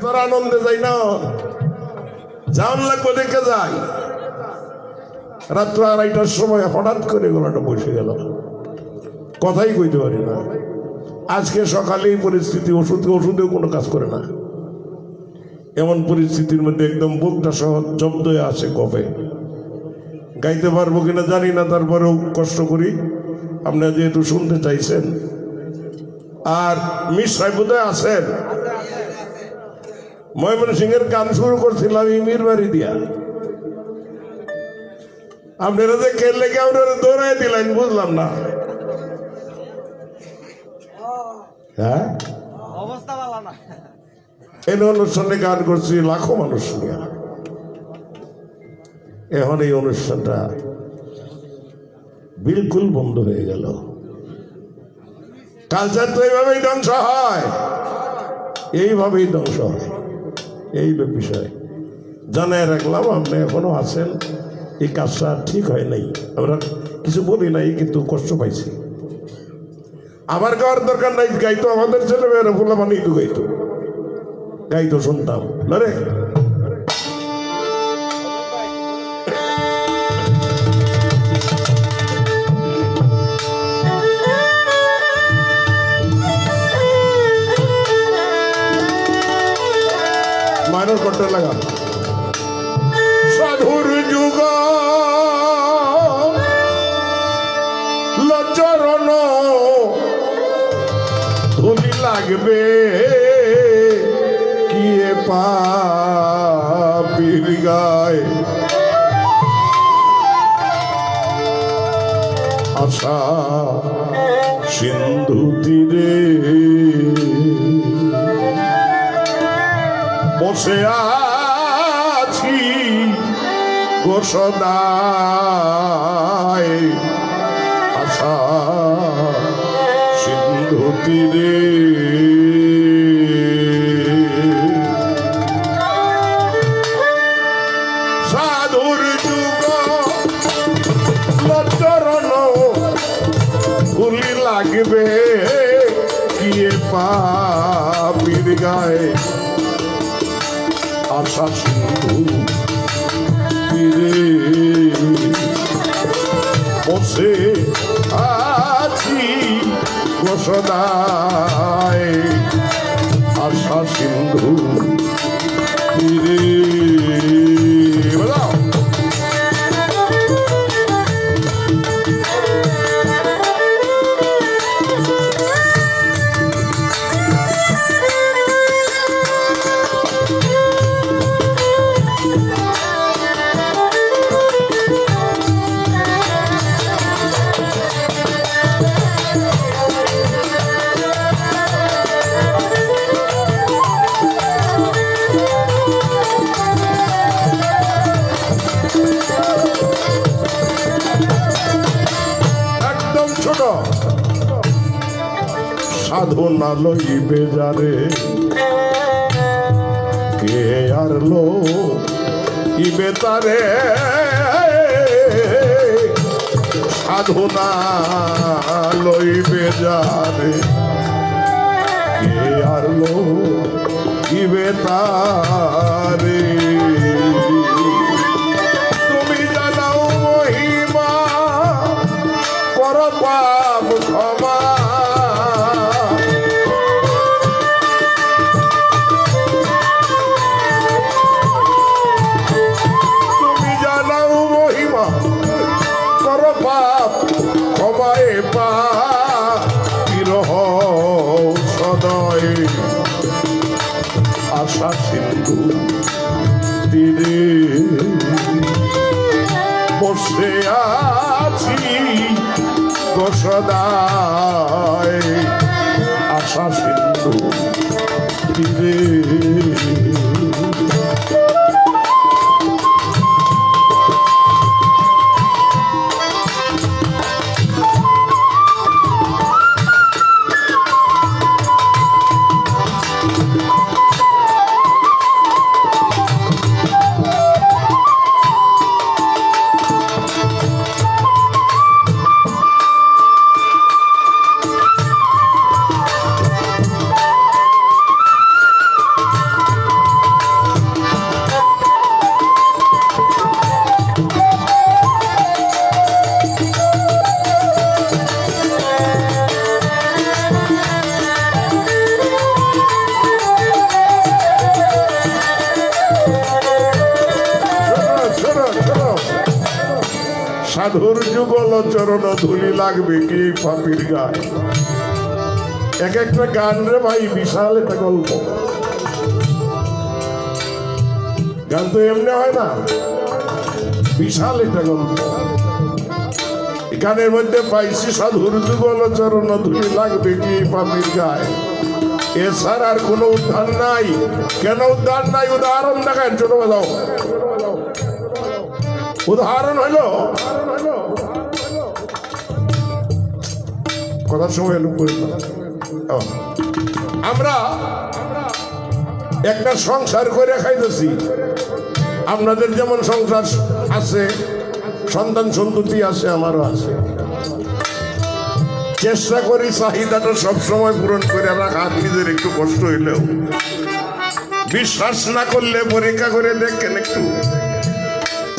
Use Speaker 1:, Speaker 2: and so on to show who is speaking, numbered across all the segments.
Speaker 1: তোর আনন্দে যাই না, যাওয়ার লাগবে দেখে যাই। রাত্র 2:30টার সময় হঠাৎ করে গলাটা বসে গেল, কথাই কইতে পারি না। আজকে সকালেই পরিস্থিতি, ওষুধেও কোনো কাজ করে না। এমন পরিস্থিতির মধ্যে একদম বুকটা সহ জব্দ হয়ে আসে কবে। গাইতে পারবো কিনা জানি না, তারপরেও কষ্ট করি। আপনারা যেহেতু শুনতে চাইছেন। আর মিস সাহেবুদয় আছেন, ময়মনসিংহের গান শুরু করছিলাম ইমির বাড়ি দিয়া। আপনারা যে খেললে কি আপনারা দৌড়াই দিলেন বুঝলাম না। হ্যাঁ,
Speaker 2: অবস্থা ভালো না।
Speaker 1: এই অনুষ্ঠানে গান করছি লাখো মানুষ নিয়ে। এখন এই অনুষ্ঠানটা বিলকুল বন্ধ হয়ে গেল। কালচার তো এইভাবেই ধ্বংস হয়, এইভাবেই ধ্বংস হয়। এই বিষয় জানাই রাখলাম। আপনি এখনো আছেন, এই কাজটা ঠিক হয় নাই। আমরা কিছু বলি নাই, কিন্তু কষ্ট পাইছি। আমার গাওয়ার দরকার নাই, গাইতো আমাদের ছেলে মেয়েরা ফুলা বানিয়ে তো গাইতো শুনতাম না রে। মাইনর করতে লাগা সাধুর যুগ লচরণ ধুলি লাগবে কিয়ে পাপির গায় আশা সিন্ধু তীরে বসে আছি গোসদায় আশা সিন্ধু তীরে সাধুর যুগ লচরণ ধুলি লাগবে কিয়ে পাপির গায়ে আশা সিন্ধু তীরে বসে আছি গোসদায় আশা সিন্ধু তীরে। বলো সাধনা লইবে যারে কে আর লো ইবে তারে সাধনা লইবে যারে কে আর লো ইবে তারে তুমি জানাও মহিমা কর পাপ ক্ষমা ক্ষমায় পা বিরহ সদয় আশা সিন্ধু তীরে বসে আছি গোসদায় আশা সিন্ধু তীরে। সাধুর যুগল চরণ ধুলি লাগবে কি পাপির গায়। এক একটা গান রে ভাই বিশাল একটা গল্প। গান তো এমনি হয় না, বিশাল একটা গল্প। গানের মধ্যে পাইছি সাধুর যুগল চরণ ধুলি লাগবে কি পাপির গায়। এছাড়া আর কোনো উদ্ধার নাই। কেন উদ্ধার নাই? উদাহরণ দেখায়, ছোট বাজাও। উদাহরণ হইল, কথার সময় আমরা একটা সংসার করে খাইতেছি। আপনাদের যেমন সংসার আছে, সন্তান সন্ততি আছে, আমারও আছে। চেষ্টা করি চাহিদাটা সবসময় পূরণ করে রাখা, নিজের একটু কষ্ট হইলেও। বিশ্বাস না করলে পরীক্ষা করে দেখেন একটু।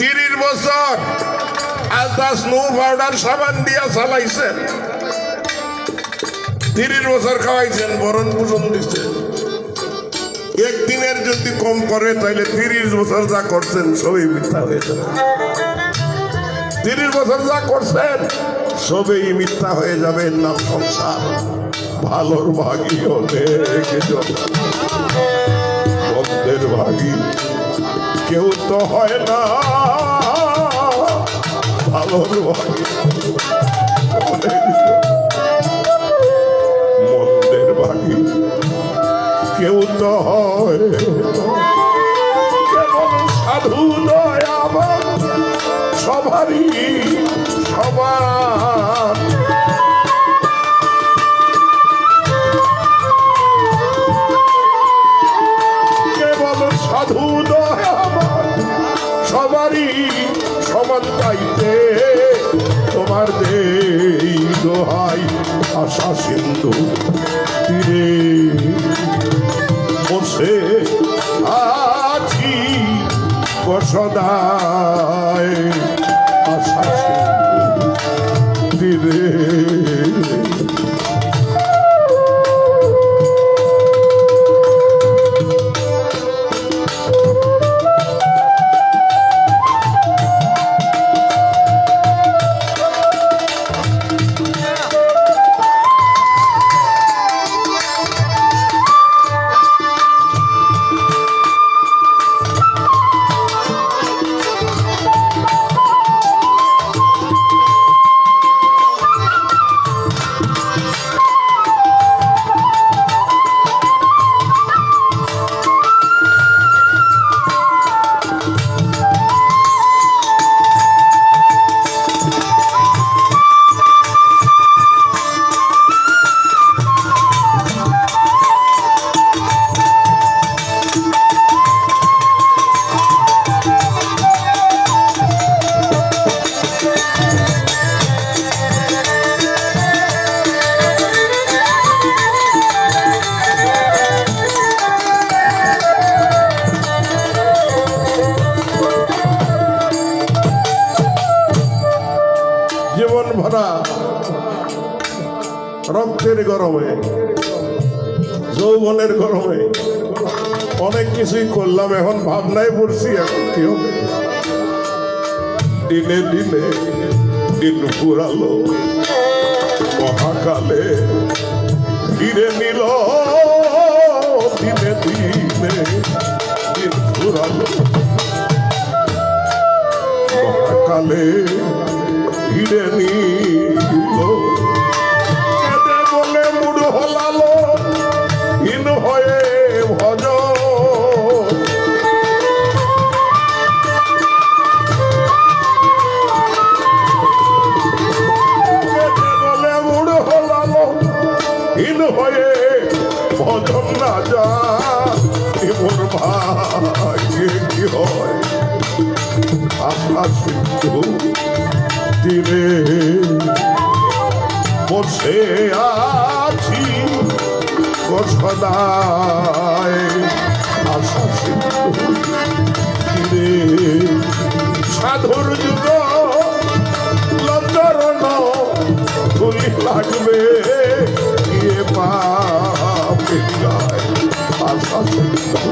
Speaker 1: 30 বছর আলতা স্নো পাউডার সাবান দিয়া চালাইছেন, 30 বছর খাওয়াইছেন, বরণ পোষণ দিচ্ছেন। একদিনের যদি কম করে তাইলে 30 বছর যা করছেন সবই মিথ্যা হয়ে যাবে। 30 বছর যা করছেন সবই মিথ্যা হয়ে যাবে। নাম সংসার। ভালোর ভাগী অনেক মন্দের ভাগী কেউ তো হয় না। ভালোর ভাগী মন্দের ভাগী কেউ তো হয়। কেবল সাধু দয়াবান সবারই সবার। কেবল সাধু দয়াবান সবারই সমান চাইতে। তোমার দেই দোহাই আশা সিন্ধু তীরে বসে আছি সদায় আশা সিন্ধু তীরে। জীবন ভরা রক্তের গরমে, যৌবনের গরমে অনেক কিছুই করলাম। এখন ভাবনায় পড়ছি এখন কি হবে। দিনে দিনে দিন ফুরালো, মহাকালে ফিরে নিল। দিনে দিনে দিন ফুরালো, মহাকালে ফিরে নিল। বলে মুড় হলালো হীন হয়ে ভজ। বলে মুড় হলালো হীন হয়ে ভজন না যা। মোর ভাগ্যে কি হয় আশা সিন্ধু তীরে বসে আছি সদায় আশা সিন্ধু তীরে। সাধুর যুগ লঞ্চরণ ধুলি লাগবে গিয়ে পাবে গায় আশা সিন্ধু